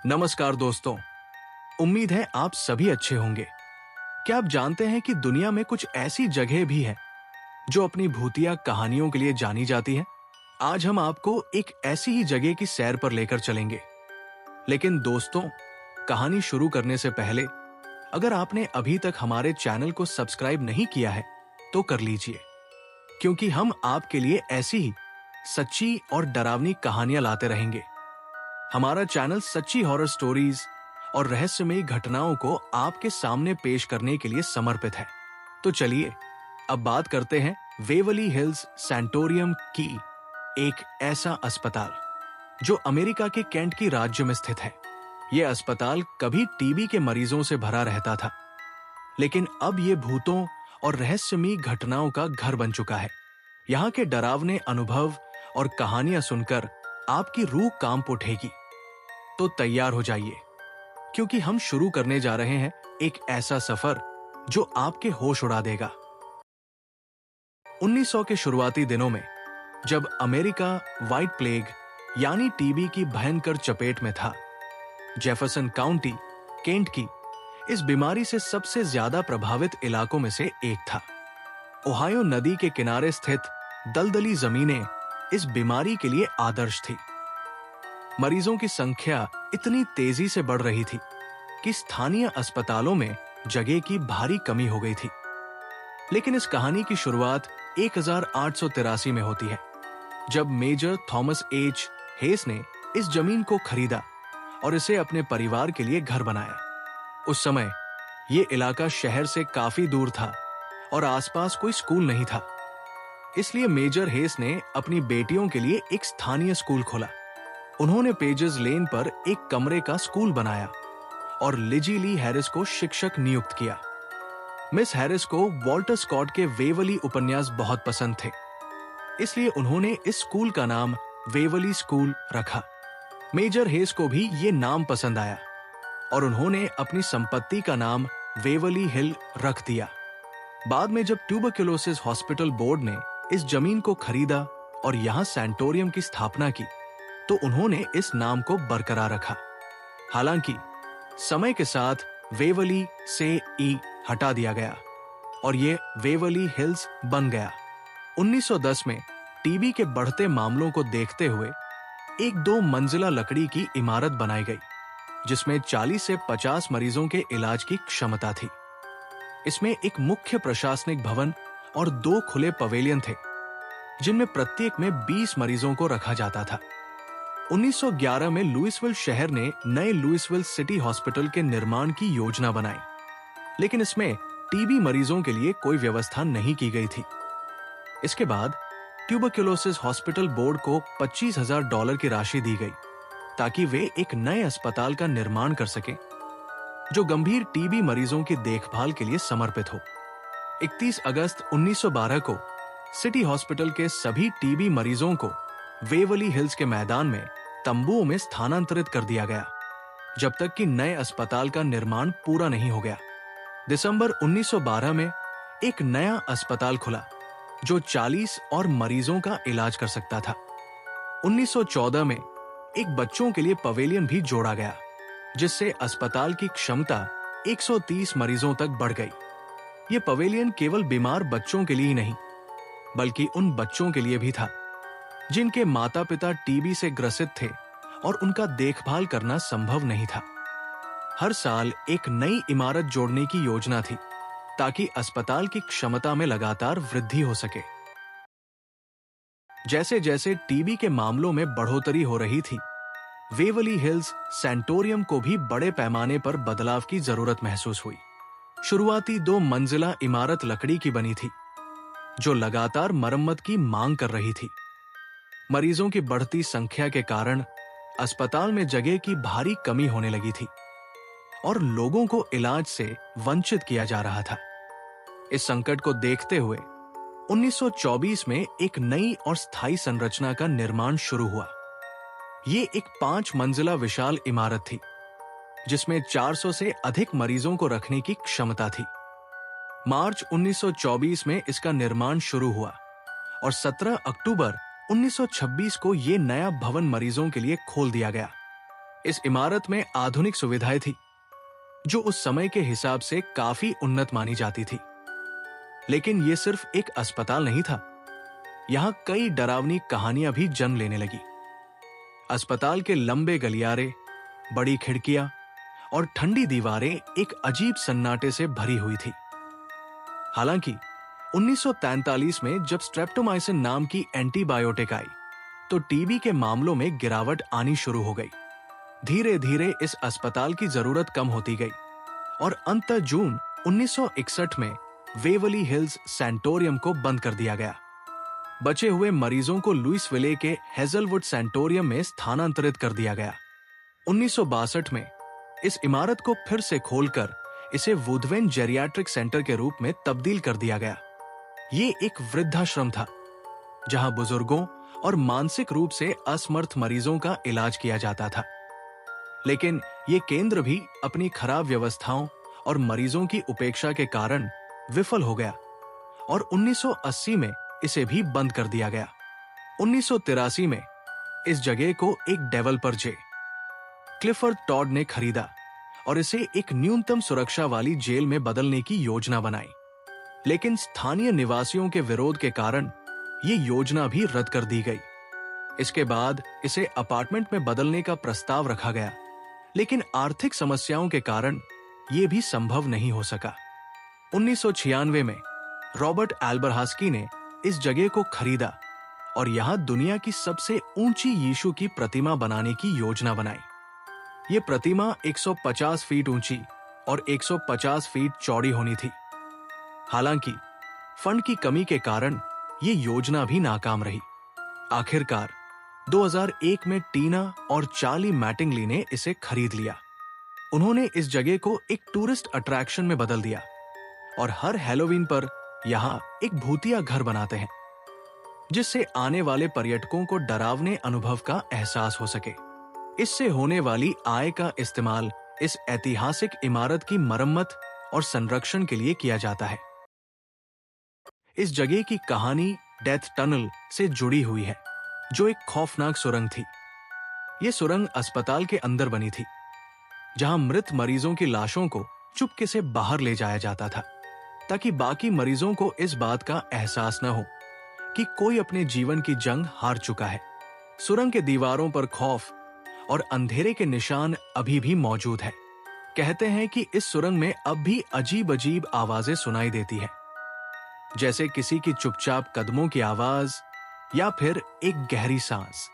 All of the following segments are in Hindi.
नमस्कार दोस्तों। उम्मीद है आप सभी अच्छे होंगे। क्या आप जानते हैं कि दुनिया में कुछ ऐसी जगह भी है जो अपनी भूतिया कहानियों के लिए जानी जाती है। आज हम आपको एक ऐसी ही जगह की सैर पर लेकर चलेंगे। लेकिन दोस्तों, कहानी शुरू करने से पहले अगर आपने अभी तक हमारे चैनल को सब्सक्राइब नहीं किया है तो कर लीजिए, क्योंकि हम आपके लिए ऐसी ही सच्ची और डरावनी कहानियां लाते रहेंगे। हमारा चैनल सच्ची हॉरर स्टोरीज और रहस्यमयी घटनाओं को आपके सामने पेश करने के लिए समर्पित है। तो चलिए अब बात करते हैं वेवली हिल्स सैंटोरियम की, एक ऐसा अस्पताल जो अमेरिका के केंट की राज्य में स्थित है। यह अस्पताल कभी टीबी के मरीजों से भरा रहता था, लेकिन अब यह भूतों और रहस्यमयी घटनाओं का घर बन चुका है। यहाँ के डरावने अनुभव और कहानियां सुनकर आपकी रूह कांप उठेगी। तो तैयार हो जाइए, क्योंकि हम शुरू करने जा रहे हैं एक ऐसा सफर जो आपके होश उड़ा देगा। 1900 के शुरुआती दिनों में, जब अमेरिका व्हाइट प्लेग यानी टीबी की भयंकर चपेट में था, जेफरसन काउंटी केंट की इस बीमारी से सबसे ज्यादा प्रभावित इलाकों में से एक था। ओहायो नदी के किनारे स्थित दलदली जमीनें इस बीमारी के लिए आदर्श थी। मरीजों की संख्या इतनी तेजी से बढ़ रही थी कि स्थानीय अस्पतालों में जगह की भारी कमी हो गई थी। लेकिन इस कहानी की शुरुआत 1883 में होती है, जब मेजर थॉमस एच हेस ने इस जमीन को खरीदा और इसे अपने परिवार के लिए घर बनाया। उस समय ये इलाका शहर से काफी दूर था और आसपास कोई स्कूल नहीं था। इसलिए मेजर हेस ने अपनी बेटियों के लिए एक स्थानीय स्कूल खोला। उन्होंने पेजेस लेन पर एक कमरे का स्कूल बनाया और लिजी ली हैरिस को शिक्षक नियुक्त किया। मिस हैरिस को वॉल्टर स्कॉट के वेवली उपन्यास बहुत पसंद थे, इसलिए उन्होंने इस स्कूल का नाम वेवली स्कूल रखा। मेजर हेस को भी ये नाम पसंद आया और उन्होंने अपनी संपत्ति का नाम वेवली हिल रख दिया। बाद में जब ट्यूबरक्लोसिस हॉस्पिटल बोर्ड ने इस जमीन को खरीदा और यहाँ सैंटोरियम की स्थापना की, तो उन्होंने इस नाम को बरकरार रखा। हालांकि समय के साथ वेवली से ई हटा दिया गया और ये वेवली हिल्स बन गया। 1910 में टीबी के बढ़ते मामलों को देखते हुए एक 2 मंजिला लकड़ी की इमारत बनाई गई, जिसमें 40 से 50 मरीजों के इलाज की क्षमता थी। इसमें एक मुख्य प्रशासनिक भवन और 2 खुले पवेलियन थे, जिनमें प्रत्येक में 20 मरीजों को रखा जाता था। 1911 में लुइसविल शहर ने नए लुइसविल सिटी हॉस्पिटल के निर्माण की योजना बनाई, लेकिन इसमें टीबी मरीजों के लिए कोई व्यवस्था नहीं की गई थी। इसके बाद ट्यूबरक्लोसिस हॉस्पिटल बोर्ड को $25,000 की राशि दी गई, ताकि वे एक नए अस्पताल का निर्माण कर सके जो गंभीर टीबी मरीजों की देखभाल के लिए समर्पित हो। 31 अगस्त 1912 को सिटी हॉस्पिटल के सभी टीबी मरीजों को वेवली हिल्स के मैदान में तंबुओं में स्थानांतरित कर दिया गया, जब तक कि नए अस्पताल का निर्माण पूरा नहीं हो गया। दिसंबर 1912 में एक नया अस्पताल खुला जो 40 और मरीजों का इलाज कर सकता था। 1914 में एक बच्चों के लिए पवेलियन भी जोड़ा गया, जिससे अस्पताल की क्षमता 130 मरीजों तक बढ़ गई। ये पवेलियन केवल बीमार बच्चों के लिए ही नहीं, बल्कि उन बच्चों के लिए भी था जिनके माता पिता टीबी से ग्रसित थे और उनका देखभाल करना संभव नहीं था। हर साल एक नई इमारत जोड़ने की योजना थी, ताकि अस्पताल की क्षमता में लगातार वृद्धि हो सके। जैसे जैसे टीबी के मामलों में बढ़ोतरी हो रही थी, वेवली हिल्स सैंटोरियम को भी बड़े पैमाने पर बदलाव की जरूरत महसूस हुई। शुरुआती 2 मंजिला इमारत लकड़ी की बनी थी, जो लगातार मरम्मत की मांग कर रही थी। मरीजों की बढ़ती संख्या के कारण अस्पताल में जगह की भारी कमी होने लगी थी और लोगों को इलाज से वंचित किया जा रहा था। इस संकट को देखते हुए 1924 में एक नई और स्थायी संरचना का निर्माण शुरू हुआ। ये एक 5 मंजिला विशाल इमारत थी, जिसमें 400 से अधिक मरीजों को रखने की क्षमता थी। मार्च 1924 में इसका निर्माण शुरू हुआ और 17 अक्टूबर 1926 को ये नया भवन मरीजों के लिए खोल दिया गया। इस इमारत में आधुनिक सुविधाएं थी जो उस समय के हिसाब से काफी उन्नत मानी जाती थी। लेकिन यह सिर्फ एक अस्पताल नहीं था, यहां कई डरावनी कहानियां भी जन्म लेने लगी। अस्पताल के लंबे गलियारे, बड़ी खिड़कियां और ठंडी दीवारें एक अजीब सन्नाटे से भरी हुई थी। हालांकि 1943 में जब स्ट्रेप्टोमाइसिन नाम की एंटीबायोटिक आई तो टीबी के मामलों में गिरावट आनी शुरू हो गई। धीरे धीरे इस अस्पताल की जरूरत कम होती गई और अंत जून 1961 में वेवली हिल्स सैंटोरियम को बंद कर दिया गया। बचे हुए मरीजों को लुइसविले के हेजलवुड सैंटोरियम में स्थानांतरित कर दिया गया। 1962 में इस इमारत को फिर से खोलकर इसे वुडवेन जेरियाट्रिक सेंटर के रूप में तब्दील कर दिया गया। ये एक वृद्धाश्रम था जहां बुजुर्गों और मानसिक रूप से असमर्थ मरीजों का इलाज किया जाता था। लेकिन ये केंद्र भी अपनी खराब व्यवस्थाओं और मरीजों की उपेक्षा के कारण विफल हो गया और 1980 में इसे भी बंद कर दिया गया। 1983 में इस जगह को एक डेवलपर जे क्लिफर्ड टॉड ने खरीदा और इसे एक न्यूनतम सुरक्षा वाली जेल में बदलने की योजना बनाई। लेकिन स्थानीय निवासियों के विरोध के कारण ये योजना भी रद्द कर दी गई। इसके बाद इसे अपार्टमेंट में बदलने का प्रस्ताव रखा गया, लेकिन आर्थिक समस्याओं के कारण यह भी संभव नहीं हो सका। 1996 में रॉबर्ट एल्बरहास्की ने इस जगह को खरीदा और यहां दुनिया की सबसे ऊंची यीशु की प्रतिमा बनाने की योजना बनाई। यह प्रतिमा 150 फीट ऊंची और 150 फीट चौड़ी होनी थी। हालांकि फंड की कमी के कारण यह योजना भी नाकाम रही। आखिरकार 2001 में टीना और चार्ली मैटिंगली ने इसे खरीद लिया। उन्होंने इस जगह को एक टूरिस्ट अट्रैक्शन में बदल दिया और हर हैलोवीन पर यहां एक भूतिया घर बनाते हैं, जिससे आने वाले पर्यटकों को डरावने अनुभव का एहसास हो सके। इससे होने वाली आय का इस्तेमाल इस ऐतिहासिक इमारत की मरम्मत और संरक्षण के लिए किया जाता है। इस जगह की कहानी डेथ टनल से जुड़ी हुई है, जो एक खौफनाक सुरंग थी। यह सुरंग अस्पताल के अंदर बनी थी, जहां मृत मरीजों की लाशों को चुपके से बाहर ले जाया जाता था, ताकि बाकी मरीजों को इस बात का एहसास न हो कि कोई अपने जीवन की जंग हार चुका है। सुरंग के दीवारों पर खौफ और अंधेरे के निशान अभी भी मौजूद है। कहते हैं कि इस सुरंग में अब भी अजीब अजीब आवाजें सुनाई देती है, जैसे किसी की चुपचाप कदमों की आवाज या फिर एक गहरी सांस।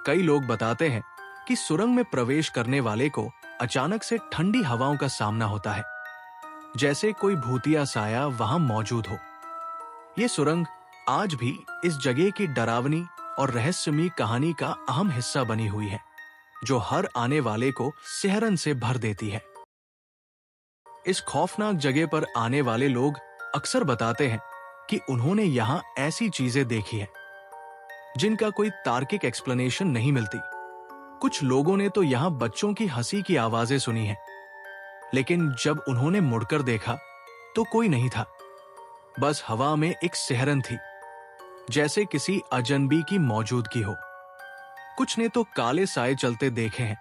कई लोग बताते हैं कि सुरंग में प्रवेश करने वाले को अचानक से ठंडी हवाओं का सामना होता है, जैसे कोई भूतिया साया वहां मौजूद हो। यह सुरंग आज भी इस जगह की डरावनी और रहस्यमयी कहानी का अहम हिस्सा बनी हुई है, जो हर आने वाले को सिहरन से भर देती है। इस खौफनाक जगह पर आने वाले लोग अक्सर बताते हैं कि उन्होंने यहां ऐसी चीजें देखी हैं जिनका कोई तार्किक एक्सप्लेनेशन नहीं मिलती। कुछ लोगों ने तो यहां बच्चों की हंसी की आवाजें सुनी हैं, लेकिन जब उन्होंने मुड़कर देखा तो कोई नहीं था, बस हवा में एक सिहरन थी, जैसे किसी अजनबी की मौजूदगी हो। कुछ ने तो काले साए चलते देखे हैं,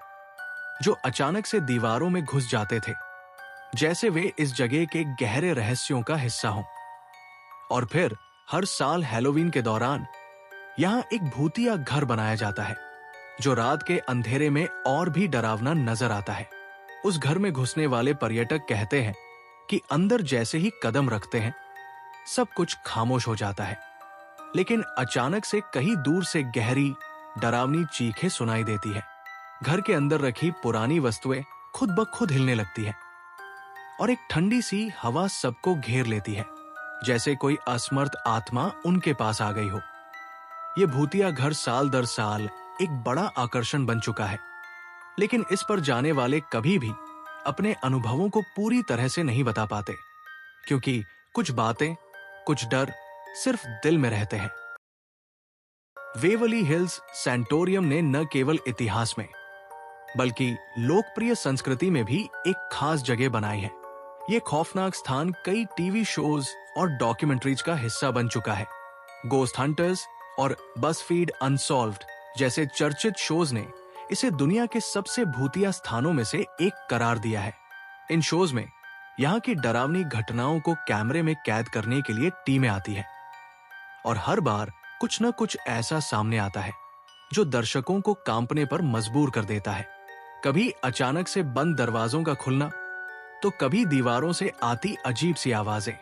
जो अचानक से दीवारों में घुस जाते थे, जैसे वे इस जगह के गहरे रहस्यों का हिस्सा हों। और फिर हर साल हैलोवीन के दौरान यहां एक भूतिया घर बनाया जाता है, जो रात के अंधेरे में और भी डरावना नजर आता है। उस घर में घुसने वाले पर्यटक कहते हैं कि अंदर जैसे ही कदम रखते हैं, सब कुछ खामोश हो जाता है, लेकिन अचानक से कहीं दूर से गहरी डरावनी चीखें सुनाई देती है। घर के अंदर रखी पुरानी वस्तुएं खुद ब खुद हिलने लगती हैं और एक ठंडी सी हवा सबको घेर लेती है, जैसे कोई असमर्थ आत्मा उनके पास आ गई हो। यह भूतिया घर साल दर साल एक बड़ा आकर्षण बन चुका है, लेकिन इस पर जाने वाले कभी भी अपने अनुभवों को पूरी तरह से नहीं बता पाते, क्योंकि कुछ बातें, कुछ डर सिर्फ दिल में रहते हैं। वेवली हिल्स सैंटोरियम ने न केवल इतिहास में बल्कि लोकप्रिय संस्कृति में भी एक खास जगह बनाई है। यह खौफनाक स्थान कई टीवी शोज और डॉक्यूमेंट्रीज का हिस्सा बन चुका है। गोस्ट हंटर्स और बज़फीड अनसॉल्व्ड जैसे चर्चित शोज ने इसे दुनिया के सबसे भूतिया स्थानों में से एक करार दिया है। इन शोज में यहाँ की डरावनी घटनाओं को कैमरे में कैद करने के लिए टीमें आती है और हर बार कुछ न कुछ ऐसा सामने आता है जो दर्शकों को कांपने पर मजबूर कर देता है। कभी अचानक से बंद दरवाजों का खुलना, तो कभी दीवारों से आती अजीब सी आवाजें।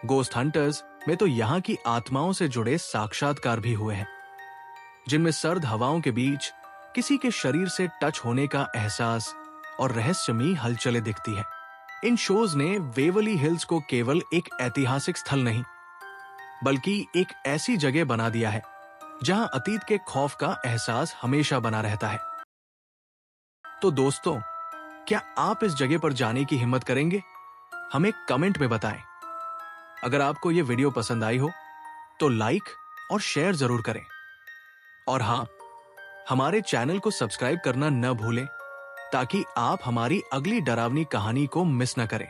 गोस्ट हंटर्स में तो यहाँ की आत्माओं से जुड़े साक्षात्कार भी हुए हैं, जिनमें सर्द हवाओं के बीच किसी के शरीर से टच होने का एहसास और रहस्यमयी हलचलें दिखती है। इन शोज ने वेवली हिल्स को केवल एक ऐतिहासिक स्थल नहीं, बल्कि एक ऐसी जगह बना दिया है जहां अतीत के खौफ का एहसास हमेशा बना रहता है। तो दोस्तों, क्या आप इस जगह पर जाने की हिम्मत करेंगे? हमें कमेंट में बताएं। अगर आपको यह वीडियो पसंद आई हो तो लाइक और शेयर जरूर करें। और हां, हमारे चैनल को सब्सक्राइब करना न भूलें ताकि आप हमारी अगली डरावनी कहानी को मिस न करें।